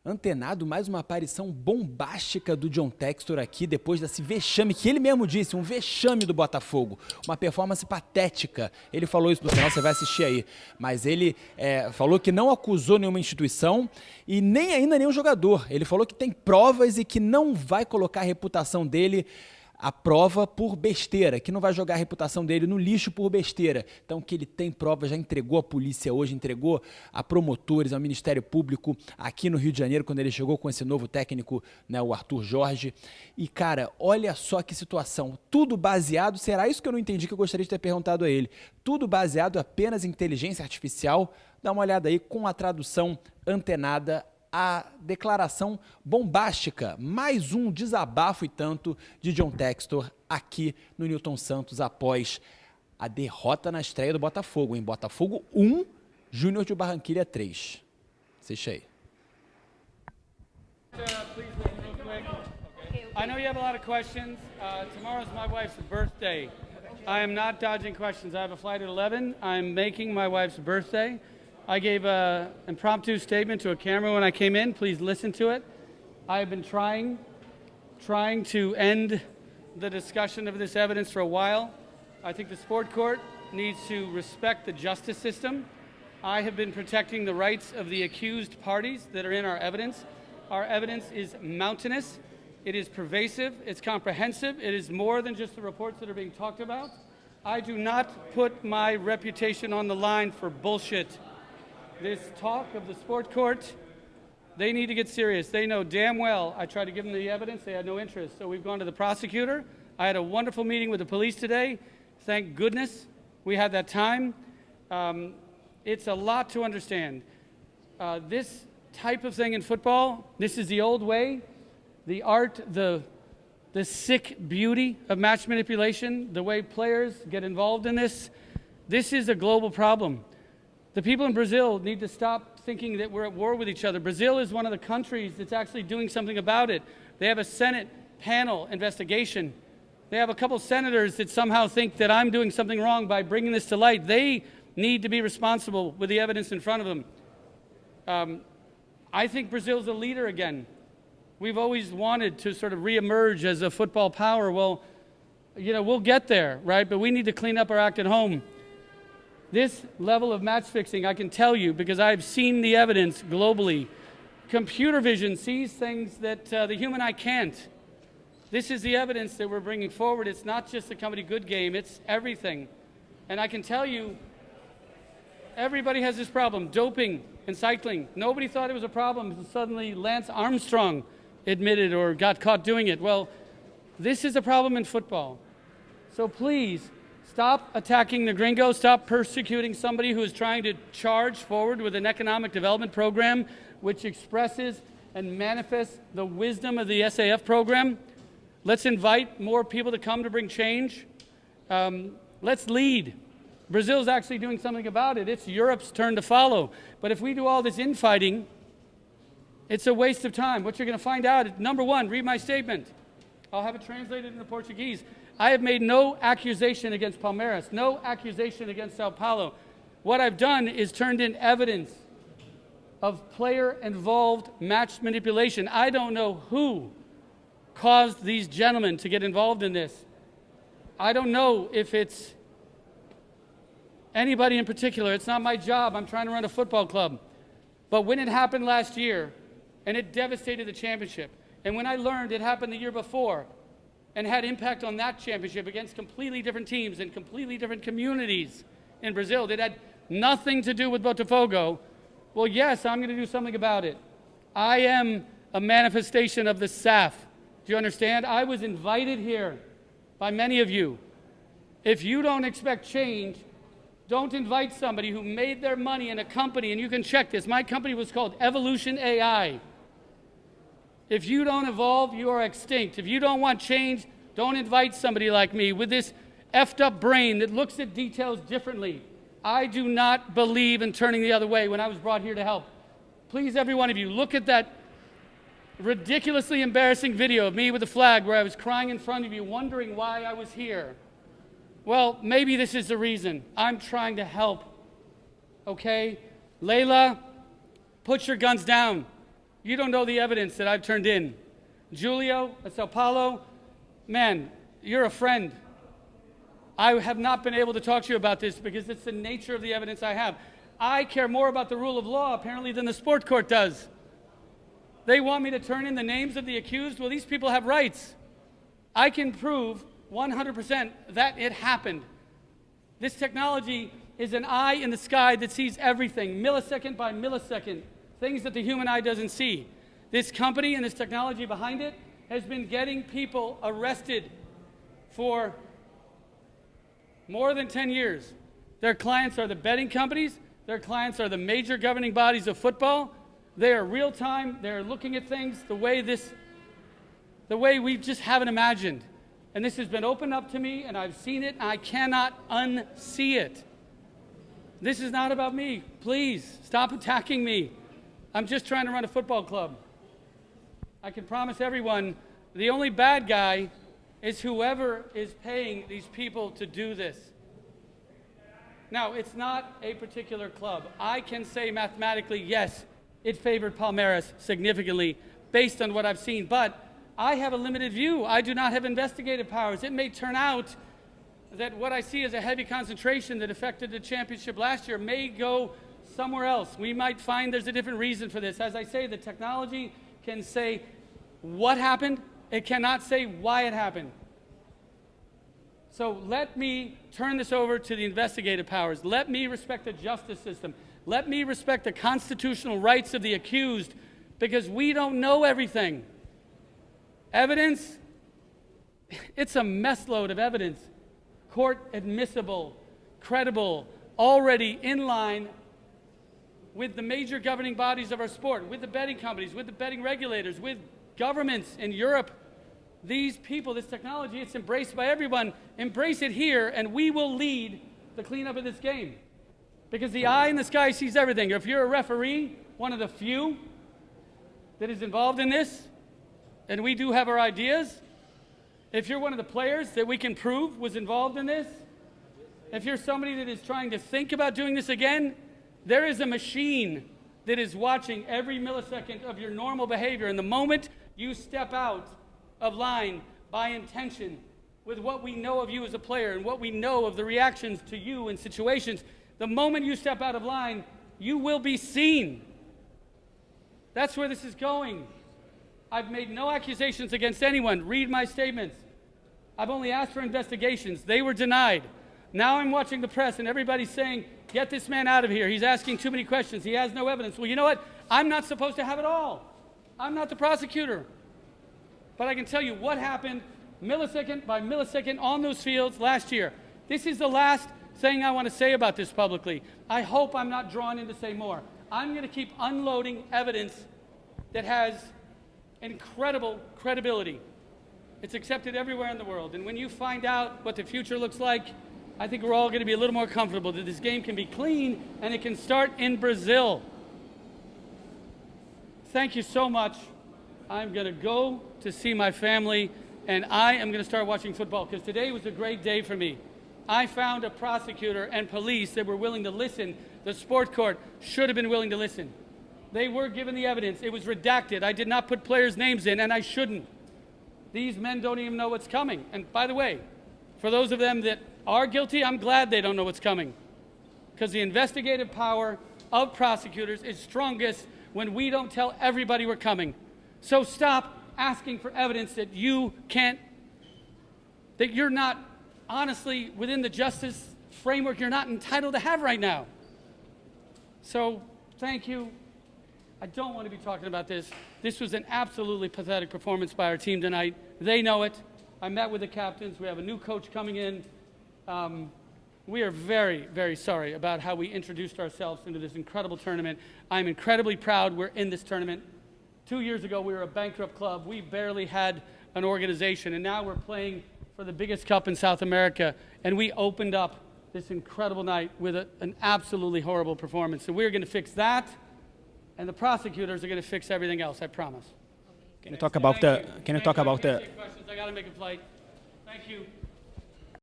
Antenado, mais uma aparição bombástica do John Textor aqui, depois desse vexame, que ele mesmo disse, um vexame do Botafogo, uma performance patética. Ele falou isso no final, você vai assistir aí. Mas ele falou que não acusou nenhuma instituição e nem ainda nenhum jogador. Ele falou que tem provas e que não vai colocar a reputação dele à prova por besteira, que não vai jogar a reputação dele no lixo por besteira. Então, que ele tem prova, já entregou à polícia hoje, entregou a promotores, ao Ministério Público aqui no Rio de Janeiro, quando ele chegou com esse novo técnico, né, o Arthur Jorge. E, cara, olha só que situação. Tudo baseado, será isso que eu não entendi, que eu gostaria de ter perguntado a ele. Tudo baseado apenas em inteligência artificial. Dá uma olhada aí com a tradução antenada, a declaração bombástica, mais um desabafo e tanto de John Textor aqui no Newton Santos após a derrota na estreia do Botafogo, em Botafogo 1, Júnior de Barranquilla 3. Assiste aí. I know you have a lot of questions. Tomorrow's my wife's birthday. I am not dodging questions. I have a flight at 11. I'm making my wife's birthday. I gave an impromptu statement to a camera when I came in. Please listen to it. I have been trying to end the discussion of this evidence for a while. I think the sport court needs to respect the justice system. I have been protecting the rights of the accused parties that are in our evidence. Our evidence is mountainous. It is pervasive. It's comprehensive. It is more than just the reports that are being talked about. I do not put my reputation on the line for bullshit. This talk of the sport court, they need to get serious. They know damn well I tried to give them the evidence. They had no interest. So we've gone to the prosecutor. I had a wonderful meeting with the police today. Thank goodness we had that time. It's a lot to understand. This type of thing in football, this is the old way. The art, the sick beauty of match manipulation, the way players get involved in this is a global problem. The people in Brazil need to stop thinking that we're at war with each other. Brazil is one of the countries that's actually doing something about it. They have a Senate panel investigation. They have a couple senators that somehow think that I'm doing something wrong by bringing this to light. They need to be responsible with the evidence in front of them. I think Brazil's a leader again. We've always wanted to sort of reemerge as a football power. Well, you know, we'll get there, right? But we need to clean up our act at home. This level of match fixing, I can tell you, because I've seen the evidence globally. Computer vision sees things that the human eye can't. This is the evidence that we're bringing forward. It's not just the Comedy Good game, it's everything. And I can tell you, everybody has this problem, doping and cycling. Nobody thought it was a problem until suddenly Lance Armstrong admitted or got caught doing it. Well, this is a problem in football. So please, stop attacking the gringo. Stop persecuting somebody who is trying to charge forward with an economic development program which expresses and manifests the wisdom of the SAF program. Let's invite more people to come to bring change. Let's lead. Brazil's actually doing something about it. It's Europe's turn to follow. But if we do all this infighting, it's a waste of time. What you're going to find out, number one, read my statement. I'll have it translated into Portuguese. I have made no accusation against Palmeiras, no accusation against Sao Paulo. What I've done is turned in evidence of player-involved match manipulation. I don't know who caused these gentlemen to get involved in this. I don't know if it's anybody in particular. It's not my job. I'm trying to run a football club. But when it happened last year, and it devastated the championship, and when I learned it happened the year before, and had impact on that championship against completely different teams and completely different communities in Brazil that had nothing to do with Botafogo, well, yes, I'm going to do something about it. I am a manifestation of the SAF. Do you understand? I was invited here by many of you. If you don't expect change, don't invite somebody who made their money in a company, and you can check this. My company was called Evolution AI. If you don't evolve, you are extinct. If you don't want change, don't invite somebody like me with this effed up brain that looks at details differently. I do not believe in turning the other way when I was brought here to help. Please, every one of you, look at that ridiculously embarrassing video of me with a flag where I was crying in front of you, wondering why I was here. Well, maybe this is the reason. I'm trying to help, okay? Layla, put your guns down. You don't know the evidence that I've turned in. Julio at Sao Paulo, man, you're a friend. I have not been able to talk to you about this because it's the nature of the evidence I have. I care more about the rule of law, apparently, than the sport court does. They want me to turn in the names of the accused. Well, these people have rights. I can prove 100% that it happened. This technology is an eye in the sky that sees everything, millisecond by millisecond, things that the human eye doesn't see. This company and this technology behind it has been getting people arrested for more than 10 years. Their clients are the betting companies. Their clients are the major governing bodies of football. They are real time. They're looking at things the way we just haven't imagined. And this has been opened up to me, and I've seen it, and I cannot unsee it. This is not about me. Please, stop attacking me. I'm just trying to run a football club. I can promise everyone, the only bad guy is whoever is paying these people to do this. Now, it's not a particular club. I can say mathematically, yes, it favored Palmeiras significantly based on what I've seen, but I have a limited view. I do not have investigative powers. It may turn out that what I see as a heavy concentration that affected the championship last year may go somewhere else. We might find there's a different reason for this. As I say, the technology can say what happened. It cannot say why it happened. So let me turn this over to the investigative powers. Let me respect the justice system. Let me respect the constitutional rights of the accused, because we don't know everything. Evidence, it's a mess load of evidence. Court admissible, credible, already in line with the major governing bodies of our sport, with the betting companies, with the betting regulators, with governments in Europe. These people, this technology, it's embraced by everyone. Embrace it here, and we will lead the cleanup of this game. Because the eye in the sky sees everything. If you're a referee, one of the few that is involved in this, and we do have our ideas, if you're one of the players that we can prove was involved in this, if you're somebody that is trying to think about doing this again, there is a machine that is watching every millisecond of your normal behavior. And the moment you step out of line by intention with what we know of you as a player and what we know of the reactions to you in situations, the moment you step out of line, you will be seen. That's where this is going. I've made no accusations against anyone. Read my statements. I've only asked for investigations. They were denied. Now I'm watching the press and everybody's saying, get this man out of here. He's asking too many questions. He has no evidence. Well, you know what? I'm not supposed to have it all. I'm not the prosecutor. But I can tell you what happened millisecond by millisecond on those fields last year. This is the last thing I want to say about this publicly. I hope I'm not drawn in to say more. I'm going to keep unloading evidence that has incredible credibility. It's accepted everywhere in the world. And when you find out what the future looks like, I think we're all going to be a little more comfortable that this game can be clean and it can start in Brazil. Thank you so much. I'm going to go to see my family, and I am going to start watching football, because today was a great day for me. I found a prosecutor and police that were willing to listen. The sport court should have been willing to listen. They were given the evidence. It was redacted. I did not put players' names in, and I shouldn't. These men don't even know what's coming. And by the way, for those of them that are guilty, I'm glad they don't know what's coming, because the investigative power of prosecutors is strongest when we don't tell everybody we're coming. So stop asking for evidence that you can't, that you're not honestly within the justice framework you're not entitled to have right now. So thank you. I don't want to be talking about this. This was an absolutely pathetic performance by our team tonight. They know it. I met with the captains. We have a new coach coming in. We are very, very sorry about how we introduced ourselves into this incredible tournament. I'm incredibly proud we're in this tournament. 2 years ago, we were a bankrupt club. We barely had an organization, and now we're playing for the biggest cup in South America, and we opened up this incredible night with an absolutely horrible performance. So we're going to fix that, and the prosecutors are going to fix everything else, I promise. Can you talk about the I got to make a flight. Thank you.